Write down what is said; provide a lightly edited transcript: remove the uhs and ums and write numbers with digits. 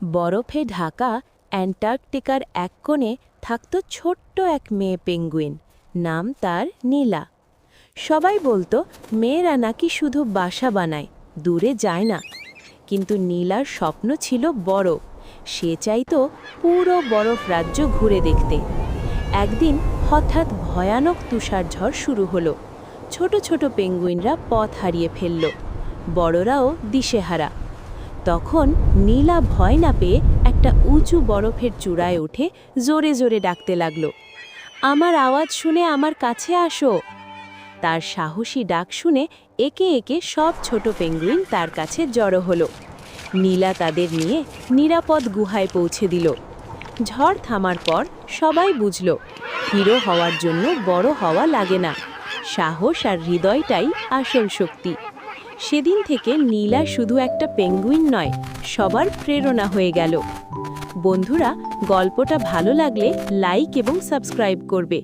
বরফে ঢাকা অ্যান্টার্কটিকার এক কোণে থাকত ছোট্ট এক মেয়ে পেঙ্গুইন, নাম তার নীলা। সবাই বলতো মেয়েরা নাকি শুধু বাসা বানায়, দূরে যায় না। কিন্তু নীলার স্বপ্ন ছিল বড়। সে চাইতো পুরো বরফ রাজ্য ঘুরে দেখতে। একদিন হঠাৎ ভয়ানক তুষারঝড় শুরু হলো। ছোট ছোট পেঙ্গুইনরা পথ হারিয়ে ফেলল, বড়রাও দিশেহারা। তখন নীলা ভয় না পেয়ে একটা উঁচু বরফের চূড়ায় উঠে জোরে জোরে ডাকতে লাগলো, আমার আওয়াজ শুনে আমার কাছে আসো। তার সাহসী ডাক শুনে একে একে সব ছোট পেঙ্গুইন তার কাছে জড়ো হলো। নীলা তাদের নিয়ে নিরাপদ গুহায় পৌঁছে দিল। ঝড় থামার পর সবাই বুঝল, হিরো হওয়ার জন্য বড় হওয়া লাগে না, সাহস আর হৃদয়টাই আসল শক্তি। সেদিন থেকে নীলা শুধু একটা পেঙ্গুইন নয়, সবার প্রেরণা হয়ে গেল। বন্ধুরা, গল্পটা ভালো লাগলে লাইক এবং সাবস্ক্রাইব করবে।